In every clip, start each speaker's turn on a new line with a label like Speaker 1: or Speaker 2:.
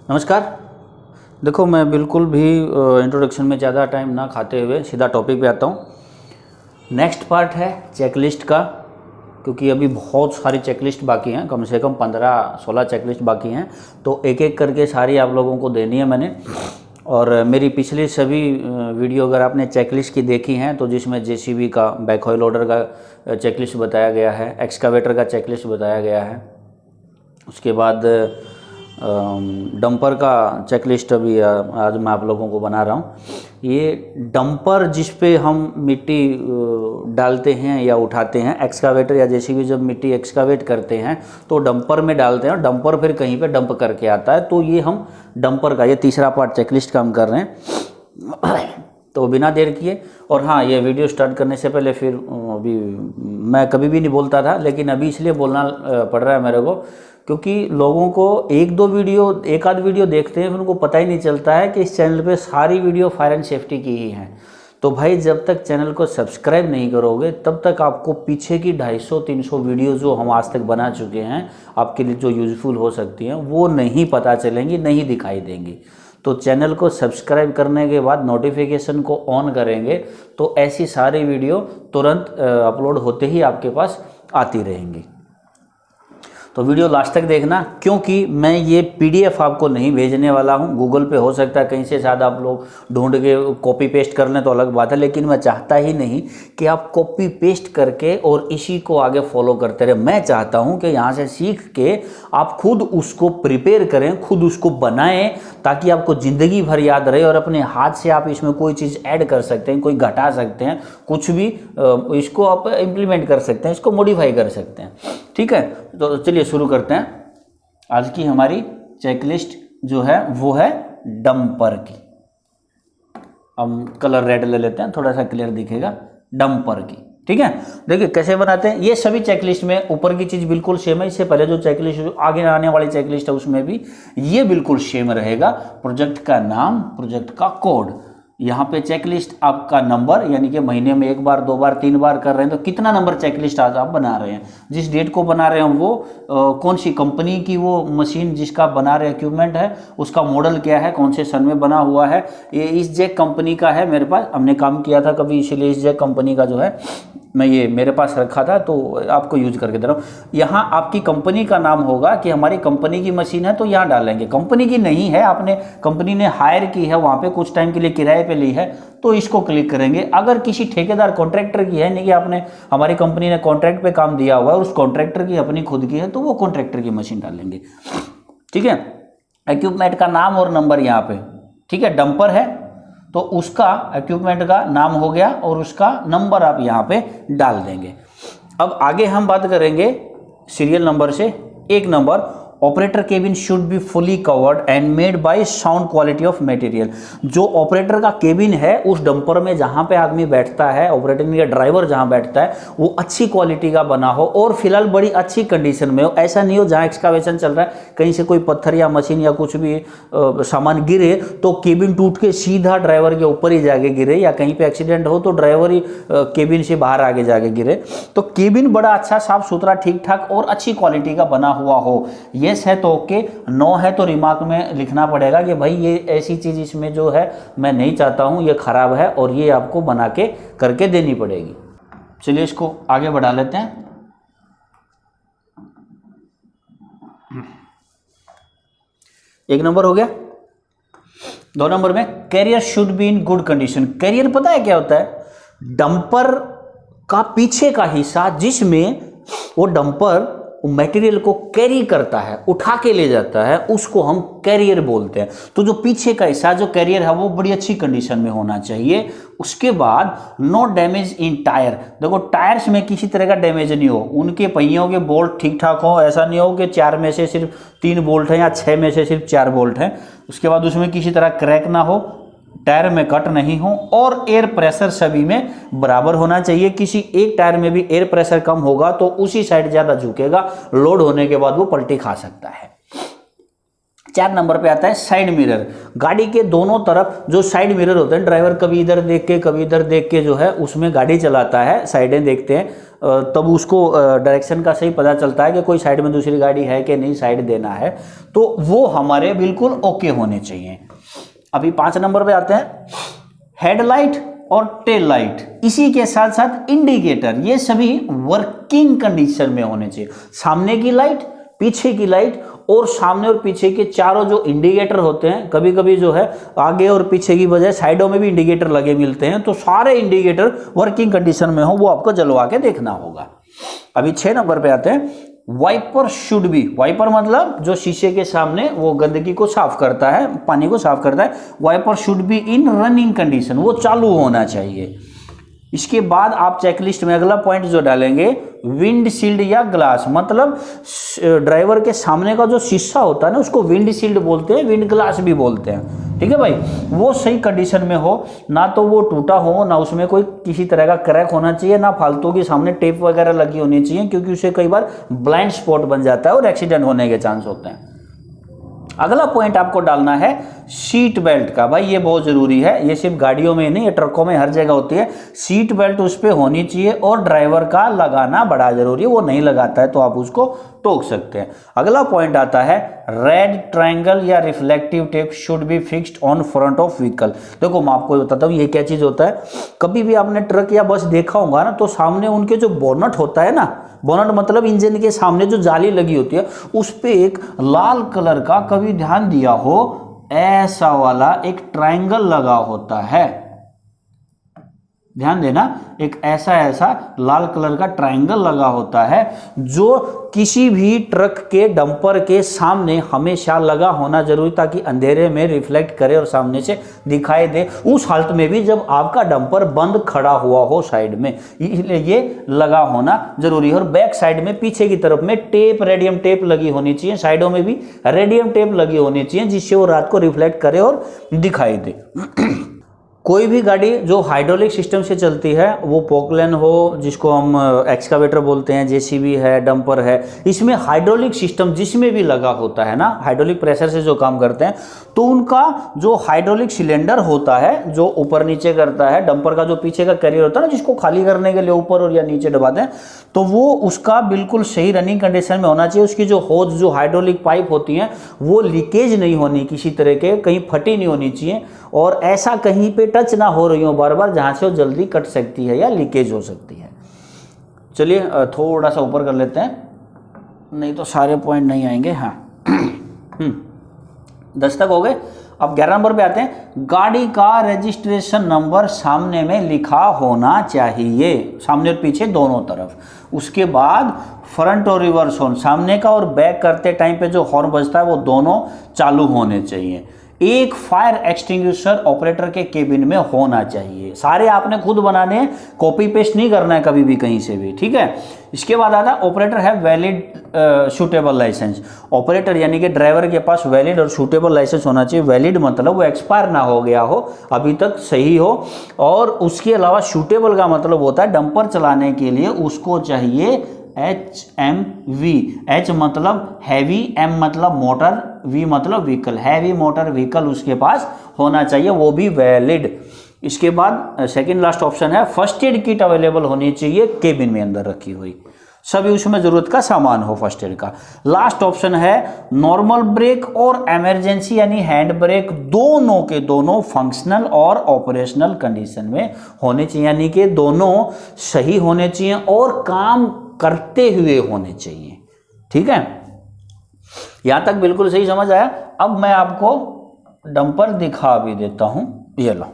Speaker 1: नमस्कार। देखो, मैं बिल्कुल भी इंट्रोडक्शन में ज़्यादा टाइम ना खाते हुए सीधा टॉपिक पे आता हूँ। नेक्स्ट पार्ट है चेकलिस्ट का, क्योंकि अभी बहुत सारी चेकलिस्ट बाकी हैं, कम से कम 15-16 चेकलिस्ट बाकी हैं। तो एक एक करके सारी आप लोगों को देनी है मैंने। और मेरी पिछली सभी वीडियो अगर आपने चेकलिस्ट की देखी हैं तो जिसमें जेसीबी का, बैकहो लोडर का चेकलिस्ट बताया गया है, एक्सकावेटर का चेकलिस्ट बताया गया है, उसके बाद डंपर का चेकलिस्ट अभी आज मैं आप लोगों को बना रहा हूँ। ये डंपर जिस पे हम मिट्टी डालते हैं या उठाते हैं, एक्सकावेटर या जेसीबी जब मिट्टी एक्सकावेट करते हैं तो डंपर में डालते हैं और डंपर फिर कहीं पे डंप करके आता है। तो ये हम डंपर का ये तीसरा पार्ट चेकलिस्ट का हम कर रहे हैं। तो बिना देर किए, और हाँ, ये वीडियो स्टार्ट करने से पहले फिर अभी मैं कभी भी नहीं बोलता था, लेकिन अभी इसलिए बोलना पड़ रहा है मेरे को, क्योंकि लोगों को एक आध वीडियो देखते हैं फिर उनको पता ही नहीं चलता है कि इस चैनल पे सारी वीडियो फायर एंड सेफ्टी की ही हैं। तो भाई, जब तक चैनल को सब्सक्राइब नहीं करोगे तब तक आपको पीछे की 250-300 वीडियो जो हम आज तक बना चुके हैं आपके लिए, जो यूज़फुल हो सकती हैं, वो नहीं पता चलेंगी, नहीं दिखाई देंगी। तो चैनल को सब्सक्राइब करने के बाद नोटिफिकेशन को ऑन करेंगे तो ऐसी सारी वीडियो तुरंत अपलोड होते ही आपके पास आती रहेंगी। तो वीडियो लास्ट तक देखना, क्योंकि मैं ये पीडीएफ आपको नहीं भेजने वाला हूँ। गूगल पे हो सकता है कहीं से शायद आप लोग ढूंढ के कॉपी पेस्ट कर लें तो अलग बात है, लेकिन मैं चाहता ही नहीं कि आप कॉपी पेस्ट करके और इसी को आगे फॉलो करते रहे। मैं चाहता हूँ कि यहाँ से सीख के आप खुद उसको प्रिपेयर करें, खुद उसको बनाएं, ताकि आपको ज़िंदगी भर याद रहे और अपने हाथ से आप इसमें कोई चीज़ ऐड कर सकते हैं, कोई घटा सकते हैं, कुछ भी इसको आप इम्प्लीमेंट कर सकते हैं, इसको मॉडिफाई कर सकते हैं। ठीक है, तो चलिए शुरू करते हैं। आज की हमारी चेकलिस्ट जो है वो है डंपर की। हम कलर रेड ले लेते हैं, थोड़ा सा क्लियर दिखेगा, डंपर की। ठीक है, देखिए कैसे बनाते हैं। ये सभी चेकलिस्ट में ऊपर की चीज़ बिल्कुल सेम है, इससे पहले जो चेकलिस्ट, जो आगे आने वाली चेकलिस्ट है उसमें भी ये बिल्कुल सेम रहेगा। प्रोजेक्ट का नाम, प्रोजेक्ट का कोड, यहाँ पे चेकलिस्ट आपका नंबर, यानी कि महीने में 1 बार 2 बार 3 बार कर रहे हैं तो कितना नंबर चेकलिस्ट आज आप बना रहे हैं, जिस डेट को बना रहे हैं वो कौन सी कंपनी की वो मशीन जिसका बना रहे इक्विपमेंट है, उसका मॉडल क्या है, कौन से सन में बना हुआ है। ये इस जैक कंपनी का है मेरे पास, हमने काम किया था कभी, इसीलिए इस जैक कंपनी का जो है मैं ये मेरे पास रखा था, तो आपको यूज करके दे रहा हूँ। यहाँ आपकी कंपनी का नाम होगा कि हमारी कंपनी की मशीन है तो यहाँ डालेंगे। कंपनी की नहीं है, आपने कंपनी ने हायर की है, वहाँ पे कुछ टाइम के लिए किराए पे ली है तो इसको क्लिक करेंगे। अगर किसी ठेकेदार कॉन्ट्रैक्टर की है, नहीं कि आपने, हमारी कंपनी ने कॉन्ट्रैक्ट पे काम दिया हुआ है, उस कॉन्ट्रैक्टर की अपनी खुद की है, तो वो कॉन्ट्रैक्टर की मशीन डालेंगे। ठीक है, इक्विपमेंट का नाम और नंबर यहाँ पे। ठीक है, डंपर है तो उसका इक्विपमेंट का नाम हो गया और उसका नंबर आप यहाँ पे डाल देंगे। अब आगे हम बात करेंगे सीरियल नंबर से। 1 number, operator cabin should be fully covered and made by sound quality of material. जो ऑपरेटर का केबिन है उस डंपर में जहां पे आदमी बैठता है, ऑपरेटिंग या ड्राइवर जहां बैठता है, वो अच्छी क्वालिटी का बना हो और फिलहाल बड़ी अच्छी कंडीशन में हो। ऐसा नहीं हो जहां एक्सकावेशन चल रहा है कहीं से कोई पत्थर या मशीन या कुछ भी सामान गिरे तो केबिन टूट के सीधा ड्राइवर के ऊपर ही जाके गिरे, या कहीं पे एक्सीडेंट हो तो ड्राइवर ही केबिन से बाहर आगे जाके गिरे। तो केबिन बड़ा अच्छा, साफ सुथरा, ठीक ठाक और अच्छी क्वालिटी का बना हुआ हो। यस है तो ओके, नो है तो रिमार्क में लिखना पड़ेगा कि भाई ये ऐसी चीज इसमें जो है मैं नहीं चाहता हूं, ये खराब है और ये आपको बना के करके देनी पड़ेगी। चलिए इसको आगे बढ़ा लेते हैं। 1 नंबर हो गया। 2 नंबर में, carrier should be in good condition. Carrier पता है क्या होता है? डंपर का पीछे का हिस्सा जिसमें वो डंपर मटेरियल को कैरी करता है, उठा के ले जाता है, उसको हम कैरियर बोलते हैं। तो जो पीछे का हिस्सा, जो कैरियर है, वो बड़ी अच्छी कंडीशन में होना चाहिए। उसके बाद नो डैमेज इन टायर। देखो, टायर्स में किसी तरह का डैमेज नहीं हो, उनके पहियों के बोल्ट ठीक ठाक हो, ऐसा नहीं हो कि 4 में से सिर्फ 3 बोल्ट हैं या 6 में से सिर्फ 4 बोल्ट हैं। उसके बाद उसमें किसी तरह क्रैक ना हो, टायर में कट नहीं हो, और एयर प्रेशर सभी में बराबर होना चाहिए। किसी एक टायर में भी एयर प्रेशर कम होगा तो उसी साइड ज्यादा झुकेगा, लोड होने के बाद वो पलटी खा सकता है। 4 नंबर पे आता है साइड मिरर। गाड़ी के दोनों तरफ जो साइड मिरर होते हैं, ड्राइवर कभी इधर देख के कभी इधर देख के जो है उसमें गाड़ी चलाता है, साइडें देखते हैं, तब उसको डायरेक्शन का सही पता चलता है कि कोई साइड में दूसरी गाड़ी है कि नहीं, साइड देना है, तो वो हमारे बिल्कुल ओके होने चाहिए। अभी 5 नंबर पे आते हैं हेडलाइट और टेल लाइट, इसी के साथ साथ इंडिकेटर, ये सभी वर्किंग कंडीशन में होने चाहिए। सामने की लाइट, पीछे की लाइट और सामने और पीछे के चारों जो इंडिकेटर होते हैं, कभी कभी जो है आगे और पीछे की बजाय साइडों में भी इंडिकेटर लगे मिलते हैं, तो सारे इंडिकेटर वर्किंग कंडीशन में हो, वो आपको जलवा के देखना होगा। अभी 6 नंबर पे आते हैं वाइपर शुड बी। वाइपर मतलब जो शीशे के सामने वो गंदगी को साफ करता है, पानी को साफ करता है। Wiper should be in running condition, वो चालू होना चाहिए। इसके बाद आप चेकलिस्ट में अगला पॉइंट जो डालेंगे विंडशील्ड या ग्लास, मतलब ड्राइवर के सामने का जो शीशा होता है ना, उसको विंडशील्ड बोलते हैं, विंड ग्लास भी बोलते हैं, ठीक है भाई। वो सही कंडीशन में हो, ना तो वो टूटा हो, ना उसमें कोई किसी तरह का क्रैक होना चाहिए, ना फालतू की सामने टेप वगैरह लगी होनी चाहिए, क्योंकि उसे कई बार ब्लाइंड स्पॉट बन जाता है और एक्सीडेंट होने के चांस होते हैं। अगला पॉइंट आपको डालना है सीट बेल्ट का। भाई ये बहुत जरूरी है, ये सिर्फ गाड़ियों में नहीं, ये ट्रकों में हर जगह होती है। सीट बेल्ट उस पर होनी चाहिए और ड्राइवर का लगाना बड़ा जरूरी है, वो नहीं लगाता है तो आप उसको टोक सकते हैं। अगला पॉइंट आता है रेड ट्रायंगल या reflective tape should be fixed on front of vehicle. देखो मैं आपको बताता हूँ ये क्या चीज होता है। कभी भी आपने ट्रक या बस देखा होगा ना, तो सामने उनके जो बोनट होता है ना, बोनट मतलब इंजन के सामने जो जाली लगी होती है, उस पे एक लाल कलर का, कभी ध्यान दिया हो, ऐसा वाला एक ट्रायंगल लगा होता है। ध्यान देना, एक ऐसा लाल कलर का ट्रायंगल लगा होता है, जो किसी भी ट्रक के डंपर के सामने हमेशा लगा होना जरूरी, ताकि अंधेरे में रिफ्लेक्ट करे और सामने से दिखाई दे, उस हालत में भी जब आपका डंपर बंद खड़ा हुआ हो साइड में, इसलिए ये लगा होना जरूरी है। और बैक साइड में पीछे की तरफ में टेप, रेडियम टेप लगी होनी चाहिए, साइडों में भी रेडियम टेप लगी होनी चाहिए, जिससे वो रात को रिफ्लेक्ट करे और दिखाई दे। कोई भी गाड़ी जो हाइड्रोलिक सिस्टम से चलती है, वो पोकलेन हो, जिसको हम एक्सकावेटर बोलते हैं, जेसीबी है, डंपर है, इसमें हाइड्रोलिक सिस्टम जिसमें भी लगा होता है ना, हाइड्रोलिक प्रेशर से जो काम करते हैं, तो उनका जो हाइड्रोलिक सिलेंडर होता है, जो ऊपर नीचे करता है, डंपर का जो पीछे का कैरियर होता है ना, जिसको खाली करने के लिए ऊपर और या नीचे दबाते हैं, तो वो उसका बिल्कुल सही रनिंग कंडीशन में होना चाहिए। उसकी जो होज, जो हाइड्रोलिक पाइप होती हैं, वो लीकेज नहीं होनी, किसी तरह के कहीं फटी नहीं होनी चाहिए, और ऐसा कहीं पे टच ना हो रही हो बार बार, जहां से वो जल्दी कट सकती है या लीकेज हो सकती है। चलिए थोड़ा सा ऊपर कर लेते हैं, नहीं तो सारे पॉइंट नहीं आएंगे। हाँ 10 तक हो गए। अब 11 नंबर पे आते हैं, गाड़ी का रजिस्ट्रेशन नंबर सामने में लिखा होना चाहिए, सामने और पीछे दोनों तरफ। उसके बाद फ्रंट और रिवर्स हॉर्न, सामने का और बैक करते टाइम पे जो हॉर्न बजता है वो दोनों चालू होने चाहिए। एक फायर एक्सटिंग्विशर ऑपरेटर के केबिन में होना चाहिए। सारे आपने खुद बनाने हैं, कॉपी पेस्ट नहीं करना है कभी भी कहीं से भी, ठीक है। इसके बाद आता है ऑपरेटर है वैलिड सूटेबल लाइसेंस। ऑपरेटर यानी कि ड्राइवर के पास वैलिड और सूटेबल लाइसेंस होना चाहिए। वैलिड मतलब वो एक्सपायर ना हो गया हो, अभी तक सही हो, और उसके अलावा सूटेबल का मतलब होता है डंपर चलाने के लिए उसको चाहिए HMV। H मतलब हैवी, M मतलब मोटर, V मतलब व्हीकल, हैवी मोटर व्हीकल उसके पास होना चाहिए, वो भी वैलिड। इसके बाद सेकंड लास्ट ऑप्शन है फर्स्ट एड किट अवेलेबल होनी चाहिए केबिन में अंदर रखी हुई, सभी उसमें जरूरत का सामान हो फर्स्ट एड का। लास्ट ऑप्शन है नॉर्मल ब्रेक और इमरजेंसी यानी हैंड ब्रेक, दोनों के दोनों फंक्शनल और ऑपरेशनल कंडीशन में होने चाहिए, यानी कि दोनों सही होने चाहिए और काम करते हुए होने चाहिए, ठीक है। यहां तक बिल्कुल सही समझ आया। अब मैं आपको डंपर दिखा भी देता हूं, ये लो।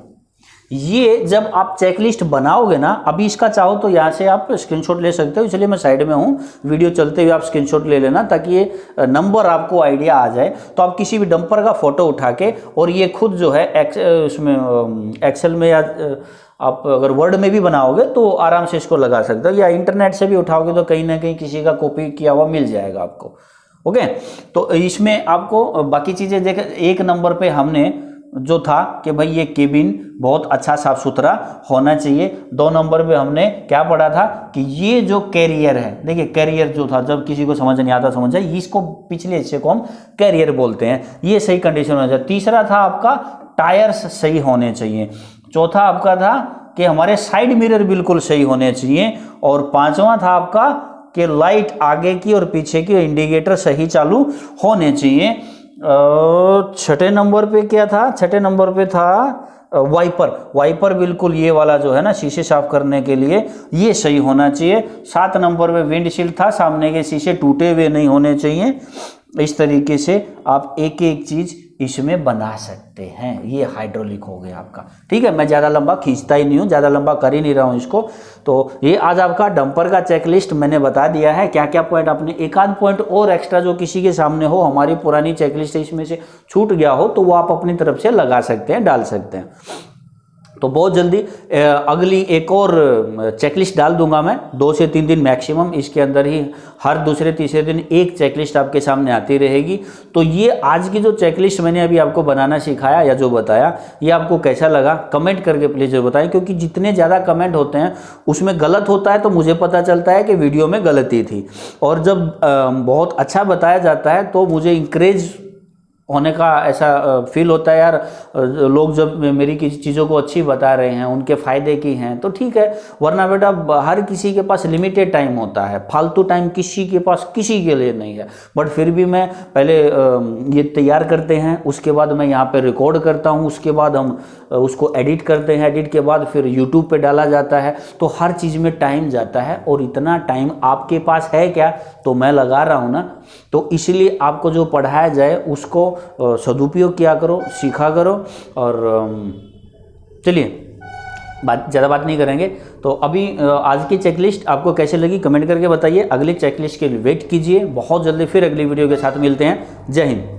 Speaker 1: ये जब आप चेकलिस्ट बनाओगे ना, अभी इसका चाहो तो यहाँ से आप स्क्रीनशॉट ले सकते हो, इसलिए मैं साइड में हूँ, वीडियो चलते हुए आप स्क्रीनशॉट ले लेना, ताकि ये नंबर आपको आइडिया आ जाए। तो आप किसी भी डंपर का फोटो उठा के, और ये खुद जो है उसमें एक्सेल में या आप अगर वर्ड में भी बनाओगे तो आराम से इसको लगा सकते हो, या इंटरनेट से भी उठाओगे तो कहीं ना कहीं किसी का कॉपी किया हुआ मिल जाएगा आपको। ओके, तो इसमें आपको बाकी चीज़ें देख, 1 नंबर पे हमने जो था कि भाई ये केबिन बहुत अच्छा साफ सुथरा होना चाहिए। 2 नंबर पे हमने क्या पढ़ा था कि ये जो कैरियर है, देखिए कैरियर जो था, जब किसी को समझ नहीं आता समझ जाए, इसको पिछले हिस्से को हम कैरियर बोलते हैं, ये सही कंडीशन में होना चाहिए। तीसरा था आपका टायर्स सही होने चाहिए। चौथा आपका था कि हमारे साइड मिरर बिल्कुल सही होने चाहिए। और 5वां था आपका कि लाइट आगे की और पीछे की इंडिकेटर सही चालू होने चाहिए। 6ठे नंबर पे क्या था? 6ठे नंबर पे था वाइपर बिल्कुल ये वाला जो है ना शीशे साफ करने के लिए, ये सही होना चाहिए। 7 नंबर पे विंडशील्ड था, सामने के शीशे टूटे हुए नहीं होने चाहिए। इस तरीके से आप एक एक चीज इसमें बना सकते हैं। ये हाइड्रोलिक हो गया आपका, ठीक है। मैं ज़्यादा लंबा खींचता ही नहीं हूँ, ज़्यादा लंबा कर ही नहीं रहा हूँ इसको। तो ये आज आपका डंपर का चेकलिस्ट मैंने बता दिया है। क्या क्या पॉइंट आपने, एक आध पॉइंट और एक्स्ट्रा जो किसी के सामने हो, हमारी पुरानी चेकलिस्ट इसमें से छूट गया हो, तो वो आप अपनी तरफ से लगा सकते हैं, डाल सकते हैं। तो बहुत जल्दी अगली एक और चेकलिस्ट डाल दूंगा मैं, 2 से 3 दिन मैक्सिमम। इसके अंदर ही हर दूसरे तीसरे दिन एक चेकलिस्ट आपके सामने आती रहेगी। तो ये आज की जो चेकलिस्ट मैंने अभी आपको बनाना सिखाया या जो बताया, ये आपको कैसा लगा कमेंट करके प्लीज़ बताएं, क्योंकि जितने ज़्यादा कमेंट होते हैं उसमें गलत होता है तो मुझे पता चलता है कि वीडियो में गलती थी। और जब बहुत अच्छा बताया जाता है तो मुझे इंकरेज होने का ऐसा फील होता है, यार लोग जब मेरी किसी चीज़ों को अच्छी बता रहे हैं, उनके फ़ायदे की हैं, तो ठीक है। वरना बेटा हर किसी के पास लिमिटेड टाइम होता है, फालतू टाइम किसी के पास किसी के लिए नहीं है। बट फिर भी मैं पहले ये तैयार करते हैं, उसके बाद मैं यहाँ पे रिकॉर्ड करता हूँ, उसके बाद हम उसको एडिट करते हैं, एडिट के बाद फिर यूट्यूब पे डाला जाता है। तो हर चीज़ में टाइम जाता है, और इतना टाइम आपके पास है क्या? तो मैं लगा रहा हूँ ना। तो इसलिए आपको जो पढ़ाया जाए उसको सदुपयोग किया करो, सीखा करो। और चलिए ज़्यादा बात नहीं करेंगे। तो अभी आज की चेकलिस्ट आपको कैसे लगी कमेंट करके बताइए। अगली चेकलिस्ट के लिए वेट कीजिए, बहुत जल्दी फिर अगली वीडियो के साथ मिलते हैं। जय हिंद।